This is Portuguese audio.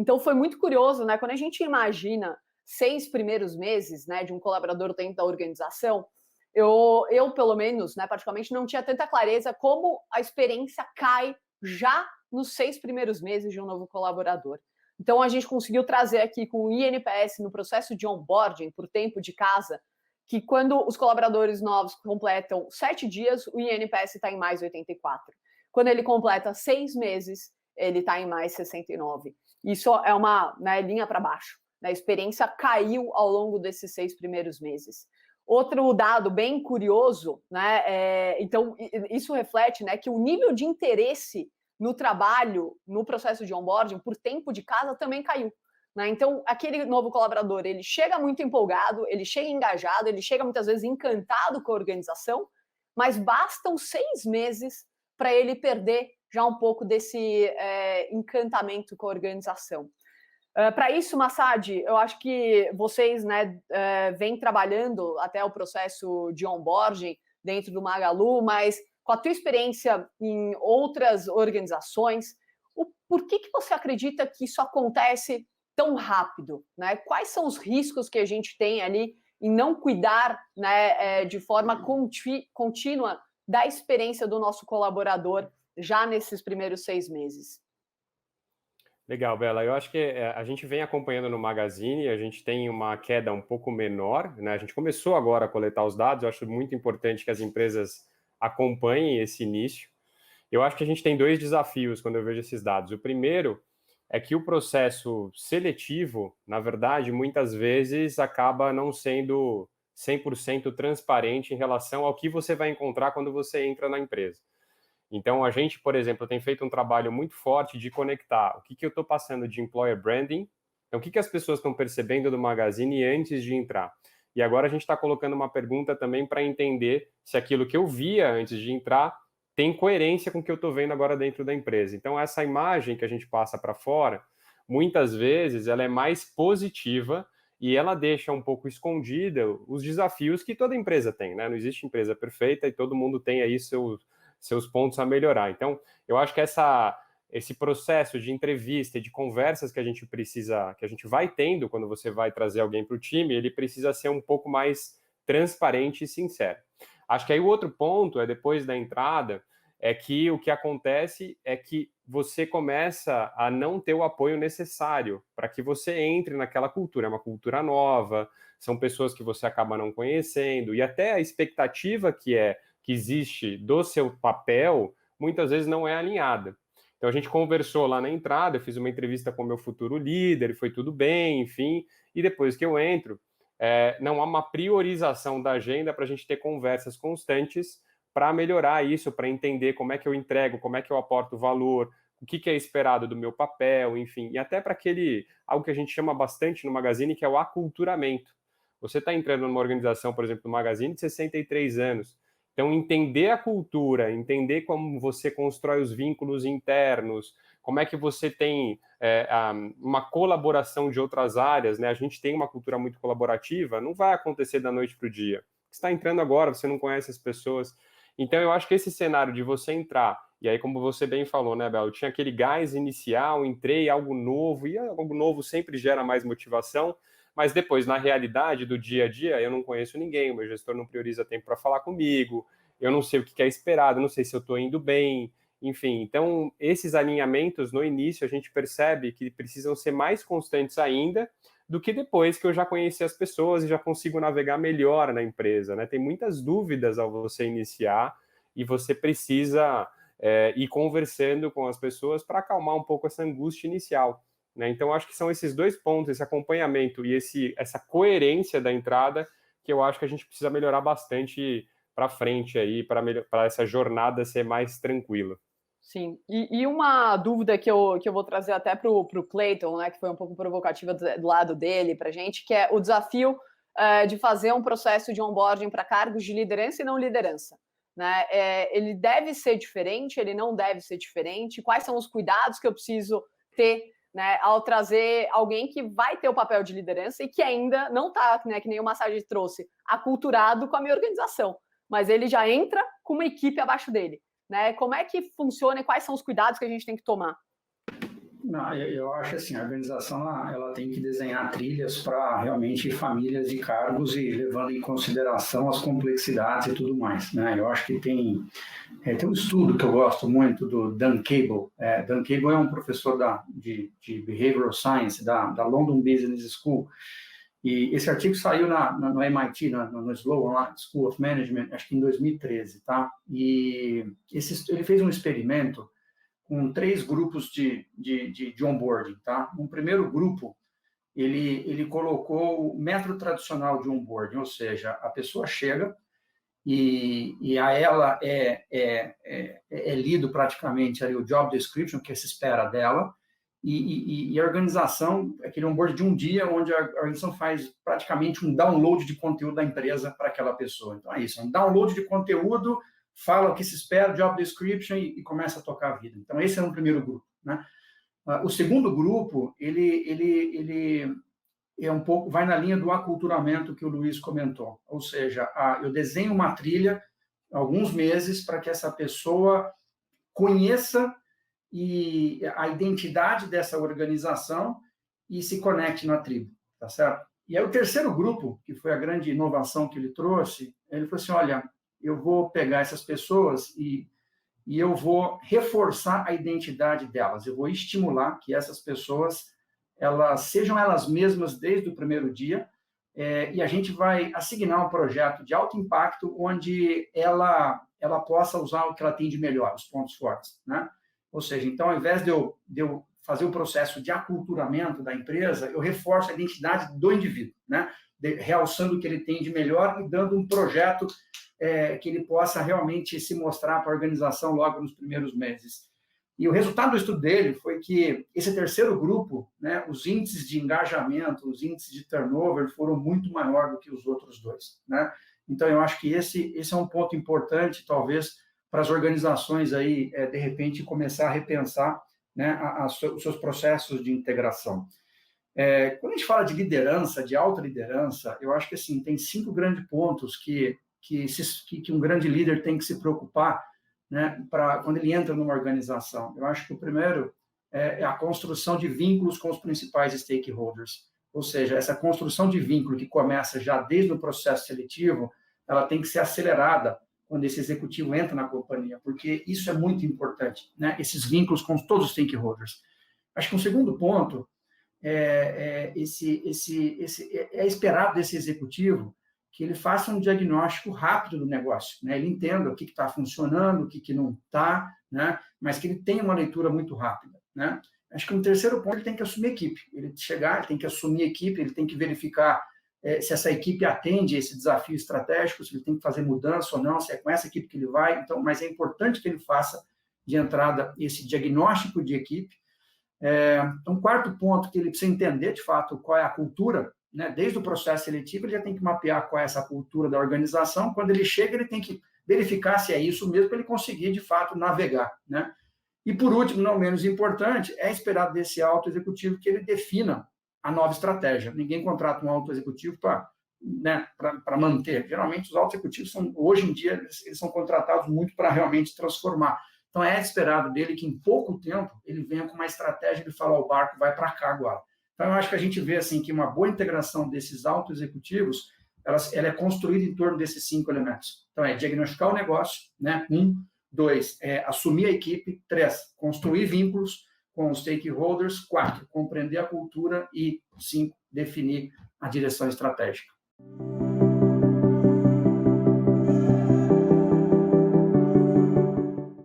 Então foi muito curioso, né? Quando a gente imagina 6 primeiros meses, né, de um colaborador dentro da organização, eu pelo menos, né, particularmente, não tinha tanta clareza como a experiência cai já nos 6 primeiros meses de um novo colaborador. Então a gente conseguiu trazer aqui com o INPS no processo de onboarding por tempo de casa, que quando os colaboradores novos completam 7 dias, o INPS está em mais 84. Quando ele completa 6 meses, ele está em mais 69. Isso é uma, né, linha para baixo. A experiência caiu ao longo desses 6 primeiros meses. Outro dado bem curioso, né? Então, isso reflete, né, que o nível de interesse no trabalho, no processo de onboarding, por tempo de casa, também caiu. Né? Então, aquele novo colaborador, ele chega muito empolgado, ele chega engajado, ele chega muitas vezes encantado com a organização, mas bastam 6 meses para ele perder já um pouco desse encantamento com a organização. Para isso, Massad, eu acho que vocês, né, vêm trabalhando até o processo de onboarding dentro do Magalu, mas com a tua experiência em outras organizações, por que você acredita que isso acontece tão rápido? Né? Quais são os riscos que a gente tem ali em não cuidar, né, de forma contínua da experiência do nosso colaborador já nesses primeiros 6 meses? Legal, Bela. Eu acho que a gente vem acompanhando no Magazine, a gente tem uma queda um pouco menor, né? A gente começou agora a coletar os dados, eu acho muito importante que as empresas acompanhem esse início. Eu acho que a gente tem 2 desafios quando eu vejo esses dados. O primeiro é que o processo seletivo, na verdade, muitas vezes acaba não sendo 100% transparente em relação ao que você vai encontrar quando você entra na empresa. Então, a gente, por exemplo, tem feito um trabalho muito forte de conectar o que eu estou passando de employer branding, então, o que as pessoas estão percebendo do Magazine antes de entrar. E agora a gente está colocando uma pergunta também para entender se aquilo que eu via antes de entrar tem coerência com o que eu estou vendo agora dentro da empresa. Então, essa imagem que a gente passa para fora, muitas vezes, ela é mais positiva e ela deixa um pouco escondida os desafios que toda empresa tem, né? Não existe empresa perfeita e todo mundo tem aí seus pontos a melhorar. Então, eu acho que esse processo de entrevista e de conversas que a gente vai tendo quando você vai trazer alguém para o time, ele precisa ser um pouco mais transparente e sincero. Acho que aí o outro ponto é, depois da entrada, é que o que acontece é que você começa a não ter o apoio necessário para que você entre naquela cultura. É uma cultura nova, são pessoas que você acaba não conhecendo, e até a expectativa que existe do seu papel, muitas vezes não é alinhada. Então, a gente conversou lá na entrada, eu fiz uma entrevista com o meu futuro líder, foi tudo bem, enfim, e depois que eu entro, não há uma priorização da agenda para a gente ter conversas constantes para melhorar isso, para entender como é que eu entrego, como é que eu aporto valor, o que é esperado do meu papel, enfim, e até para algo que a gente chama bastante no Magazine, que é o aculturamento. Você está entrando numa organização, por exemplo, no Magazine, de 63 anos, então, entender a cultura, entender como você constrói os vínculos internos, como é que você tem uma colaboração de outras áreas, né? A gente tem uma cultura muito colaborativa, não vai acontecer da noite para o dia. Você está entrando agora, você não conhece as pessoas. Então, eu acho que esse cenário de você entrar, e aí, como você bem falou, né, Bel? Eu tinha aquele gás inicial, entrei, algo novo, e algo novo sempre gera mais motivação. Mas depois, na realidade do dia a dia, eu não conheço ninguém, o meu gestor não prioriza tempo para falar comigo, eu não sei o que é esperado, não sei se eu estou indo bem, enfim. Então, esses alinhamentos, no início, a gente percebe que precisam ser mais constantes ainda do que depois que eu já conheci as pessoas e já consigo navegar melhor na empresa, né? Tem muitas dúvidas ao você iniciar e você precisa ir conversando com as pessoas para acalmar um pouco essa angústia inicial. Né? Então, acho que são esses 2 pontos, esse acompanhamento e essa coerência da entrada, que eu acho que a gente precisa melhorar bastante para frente aí, para essa jornada ser mais tranquila. Sim, e uma dúvida que eu vou trazer até para o Clayton, né, que foi um pouco provocativa do lado dele para a gente, que é o desafio de fazer um processo de onboarding para cargos de liderança e não liderança. Né? Ele deve ser diferente, ele não deve ser diferente? Quais são os cuidados que eu preciso ter, né, ao trazer alguém que vai ter o papel de liderança e que ainda não está, né, que nem o Massad trouxe, aculturado com a minha organização, mas ele já entra com uma equipe abaixo dele. Né? Como é que funciona e quais são os cuidados que a gente tem que tomar? Não, eu acho assim, a organização ela tem que desenhar trilhas para realmente famílias e cargos e levando em consideração as complexidades e tudo mais, né? Eu acho que tem um estudo que eu gosto muito do Dan Cable. Dan Cable é um professor de Behavioral Science da London Business School. E esse artigo saiu no MIT, no Sloan School of Management, acho que em 2013, tá? E ele fez um experimento com 3 grupos de onboarding, tá? Um primeiro grupo, ele colocou o método tradicional de onboarding, ou seja, a pessoa chega e a ela é lido praticamente ali o job description, que se espera dela, e a organização, aquele onboard de um dia, onde a organização faz praticamente um download de conteúdo da empresa para aquela pessoa. Então, é isso, um download de conteúdo, fala o que se espera, job description, e começa a tocar a vida. Então, esse é um primeiro grupo, né? O segundo grupo, ele é um pouco, vai na linha do aculturamento que o Luiz comentou. Ou seja, eu desenho uma trilha, alguns meses, para que essa pessoa conheça a identidade dessa organização e se conecte na tribo, tá certo? E aí o terceiro grupo, que foi a grande inovação que ele trouxe, ele falou assim, olha, eu vou pegar essas pessoas e eu vou reforçar a identidade delas, eu vou estimular que essas pessoas elas sejam elas mesmas desde o primeiro dia, e a gente vai assignar um projeto de alto impacto onde ela possa usar o que ela tem de melhor, os pontos fortes, né? Ou seja, então, ao invés de eu fazer o processo de aculturamento da empresa, eu reforço a identidade do indivíduo, né? Realçando o que ele tem de melhor e dando um projeto que ele possa realmente se mostrar para a organização logo nos primeiros meses. E o resultado do estudo dele foi que esse terceiro grupo, né, os índices de engajamento, os índices de turnover foram muito maior do que os outros dois, né? Então, eu acho que esse é um ponto importante, talvez, para as organizações aí, de repente, começar a repensar, né, os seus processos de integração. Quando a gente fala de liderança, de alta liderança, eu acho que assim, tem 5 grandes pontos que um grande líder tem que se preocupar, né, quando ele entra numa organização. Eu acho que o primeiro é a construção de vínculos com os principais stakeholders. Ou seja, essa construção de vínculo que começa já desde o processo seletivo, ela tem que ser acelerada quando esse executivo entra na companhia, porque isso é muito importante, né? Esses vínculos com todos os stakeholders. Acho que um segundo ponto é esperado desse executivo que ele faça um diagnóstico rápido do negócio, né? Ele entenda o que está funcionando, o que não está, né? Mas que ele tenha uma leitura muito rápida, né? Acho que um terceiro ponto, ele tem que assumir a equipe. Ele tem que assumir a equipe, ele tem que verificar se essa equipe atende a esse desafio estratégico, se ele tem que fazer mudança ou não, se é com essa equipe que ele vai. Então, mas é importante que ele faça de entrada esse diagnóstico de equipe. Um quarto ponto que ele precisa entender, de fato, qual é a cultura, né? Desde o processo seletivo, ele já tem que mapear qual é essa cultura da organização. Quando ele chega, ele tem que verificar se é isso mesmo para ele conseguir, de fato, navegar, né? E, por último, não menos importante, é esperado desse alto executivo que ele defina a nova estratégia. Ninguém contrata um alto executivo para manter. Geralmente, os altos executivos, hoje em dia, eles são contratados muito para realmente transformar. Então, é esperado dele que, em pouco tempo, ele venha com uma estratégia de falar, o barco vai para cá agora. Então, eu acho que a gente vê assim, que uma boa integração desses altos executivos, ela é construída em torno desses 5 elementos. Então, diagnosticar o negócio, né? 1. 2, assumir a equipe. 3, construir vínculos com os stakeholders. 4, compreender a cultura. E 5, definir a direção estratégica.